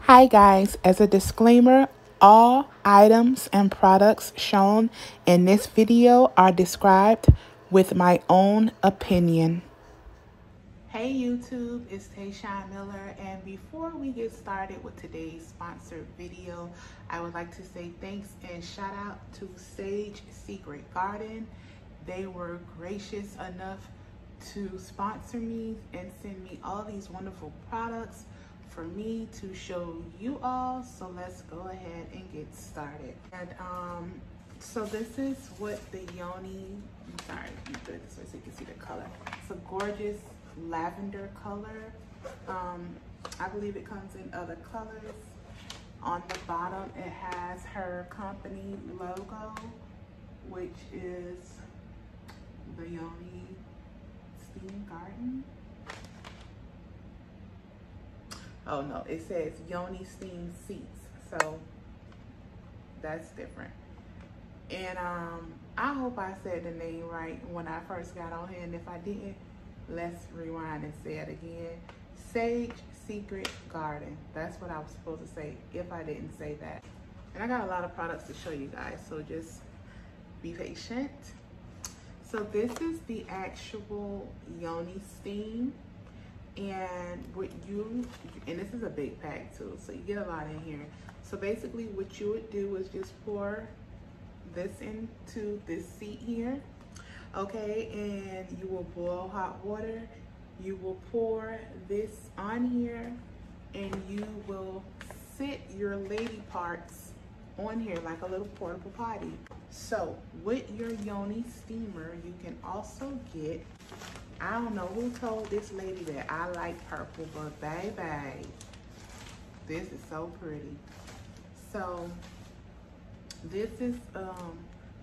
Hi guys, as a disclaimer, all items and products shown in this video are described with my own opinion. Hey YouTube, it's Tayshawn Miller, and before we get started with today's sponsored video, I would like to say thanks and shout out to Sage Secret Garden. They were gracious enough to sponsor me and send me all these wonderful products for me to show you all. So let's go ahead and get started. And so this is what the Yoni, I'm sorry, let me put it this way so you can see the color. It's a gorgeous lavender color. I believe it comes in other colors. On the bottom it has her company logo, which is the Yoni Garden. Oh no, it says Yoni Steam Seats, so that's different. And I hope I said the name right when I first got on here, and if I didn't, let's rewind and say it again. Sage Secret Garden. That's what I was supposed to say if I didn't say that. And I got a lot of products to show you guys, so just be patient. So this is the actual Yoni Steam. And this is a big pack too, so you get a lot in here. So basically what you would do is just pour this into this seat here, okay, and you will boil hot water. You will pour this on here, and you will sit your lady parts on here like a little portable potty. So with your Yoni steamer, you can also get, I don't know who told this lady that I like purple, but baby, this is so pretty. So this is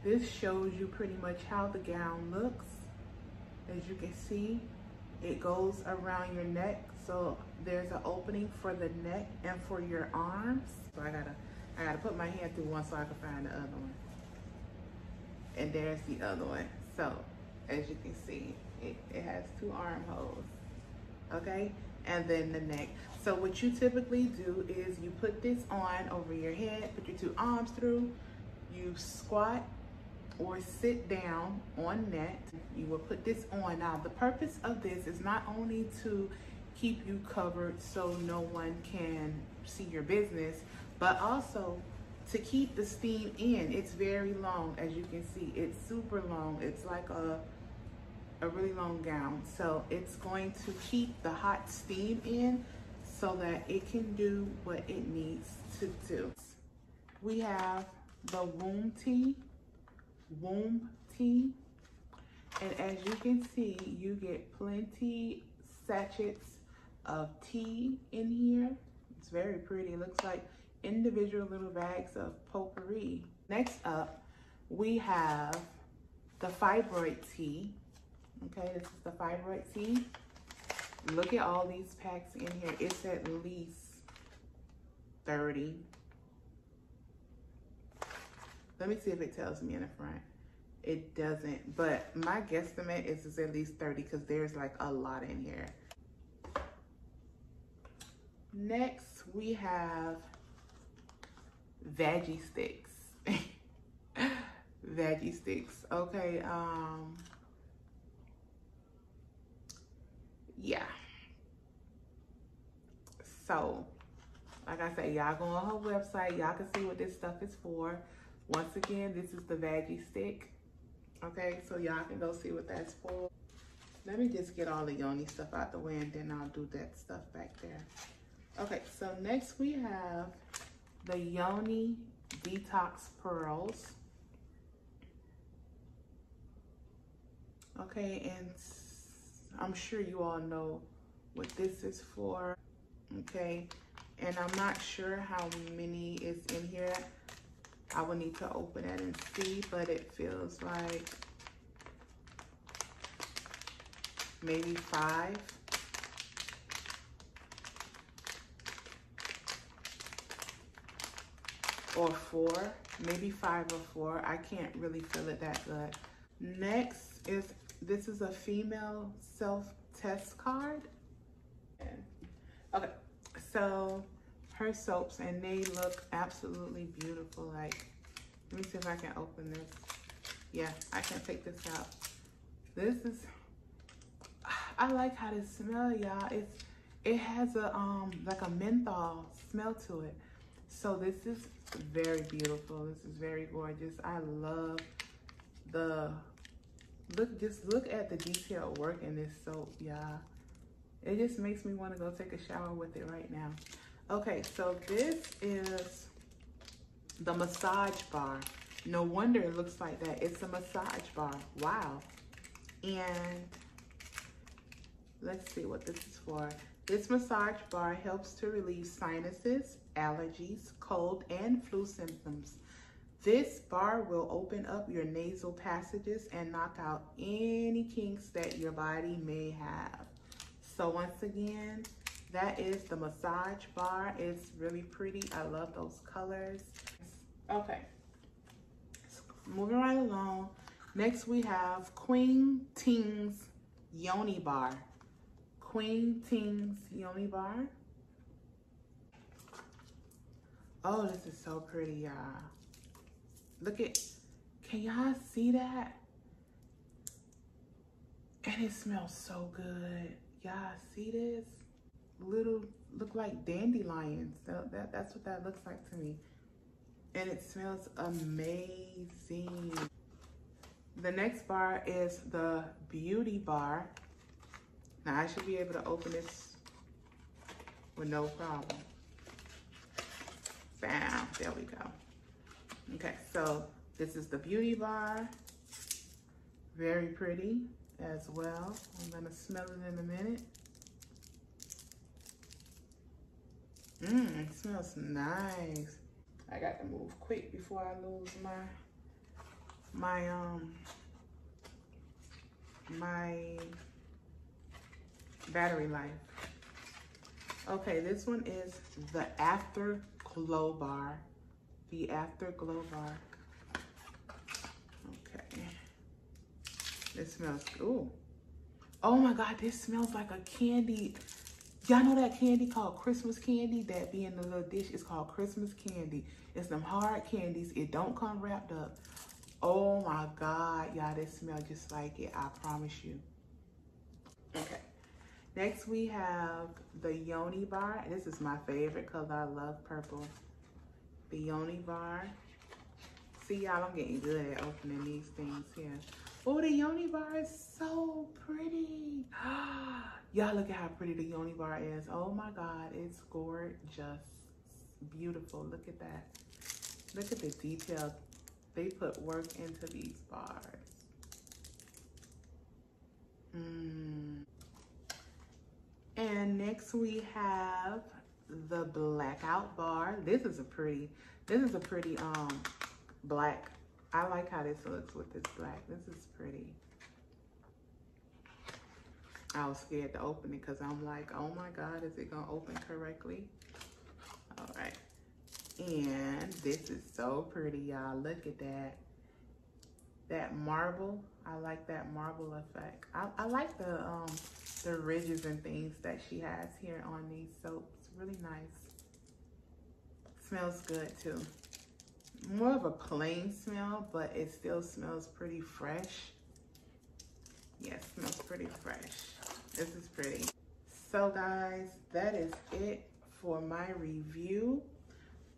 this shows you pretty much how the gown looks. As you can see, it goes around your neck, so there's an opening for the neck and for your arms. So I gotta put my hand through one so I can find the other one. And there's the other one. So as you can see, it has two armholes, okay? And then the neck. So what you typically do is you put this on over your head, put your two arms through, you squat or sit down on net. You will put this on. Now the purpose of this is not only to keep you covered so no one can see your business, but also to keep the steam in. It's very long, as you can see. It's super long. It's like a really long gown. So it's going to keep the hot steam in so that it can do what it needs to do. We have the womb tea. And as you can see, you get plenty sachets of tea in here. It's very pretty. It looks like individual little bags of potpourri. Next up, we have the fibroid tea. Okay, this is the fibroid tea. Look at all these packs in here. It's at least 30. Let me see if it tells me in the front. It doesn't, but my guesstimate is it's at least 30 because there's like a lot in here. Next, we have veggie sticks. Veggie sticks, okay. Yeah. So, like I said, y'all go on her website. Y'all can see what this stuff is for. Once again, this is the veggie stick. Okay, so y'all can go see what that's for. Let me just get all the Yoni stuff out the way, and then I'll do that stuff back there. Okay, so next we have the Yoni Detox Pearls. Okay, and I'm sure you all know what this is for. Okay, and I'm not sure how many is in here. I will need to open it and see, but it feels like maybe 5. Or 4, maybe 5 or 4. I can't really feel it that good. Next is, this is a female self-test card. Okay, so her soaps, and they look absolutely beautiful. Like, let me see if I can open this. Yeah, I can take this out. This is, I like how this smells, y'all. It has a like a menthol smell to it. So this is very beautiful. This is very gorgeous. I love the just look at the detailed work in this soap, y'all. It just makes me want to go take a shower with it right now. Okay, so this is the massage bar. No wonder it looks like that. It's a massage bar. Wow. And let's see what this is for. This massage bar helps to relieve sinuses, allergies, cold, and flu symptoms. This bar will open up your nasal passages and knock out any kinks that your body may have. So once again, that is the massage bar. It's really pretty. I love those colors. Okay, so moving right along. Next we have Queen Ting's Yoni Bar. Queen Ting's Yoni Bar. Oh, this is so pretty, y'all. Look at, can y'all see that? And it smells so good. Y'all see this? Little, look like dandelions. That's what that looks like to me. And it smells amazing. The next bar is the Beauty Bar. Now I should be able to open this with no problem. Bam, there we go. Okay, so this is the Beauty Bar. Very pretty as well. I'm gonna smell it in a minute. It smells nice. I got to move quick before I lose my battery life. Okay, this one is the Afterglow Bar. The Afterglow Bar. Okay. This smells, ooh. Oh my God, this smells like a candy. Y'all know that candy called Christmas candy that be in the little dish? It's called Christmas candy. It's them hard candies. It don't come wrapped up. Oh my God, y'all, this smells just like it. I promise you. Okay. Next we have the Yoni Bar. This is my favorite color. I love purple. The Yoni Bar. See, y'all, I'm getting good at opening these things here. Oh, the Yoni Bar is so pretty. Y'all, look at how pretty the Yoni Bar is. Oh my God, it's gorgeous. Beautiful. Look at that. Look at the details. They put work into these bars. And next we have the Blackout Bar. This is a pretty black. I like how this looks with this black. This is pretty. I was scared to open it because I'm like, oh my God, is it gonna open correctly? All right. And this is so pretty, y'all. Look at that. That marble. I like that marble effect. I like the ridges and things that she has here on these soaps. Really nice. Smells good too. More of a plain smell, but it still smells pretty fresh. Yes, smells pretty fresh. This is pretty. So guys, that is it for my review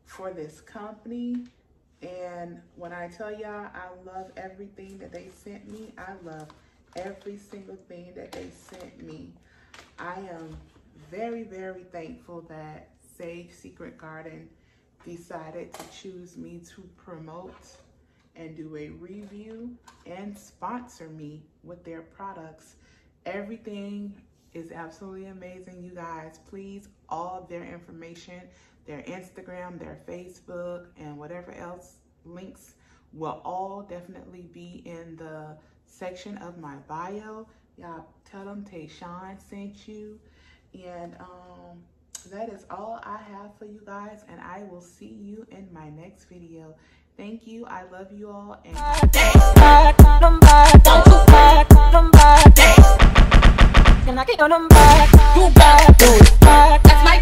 for this company. And when I tell y'all I love everything that they sent me, I love every single thing that they sent me. I am very, very thankful that Sage Secret Garden decided to choose me to promote and do a review and sponsor me with their products. Everything is absolutely amazing, you guys. Please, all of their information, their Instagram, their Facebook, and whatever else links will all definitely be in the section of my bio. Y'all tell them Tayshawn sent you. And that is all I have for you guys, and I will see you in my next video. Thank you. I love you all. And can I get your number? You got it. That's my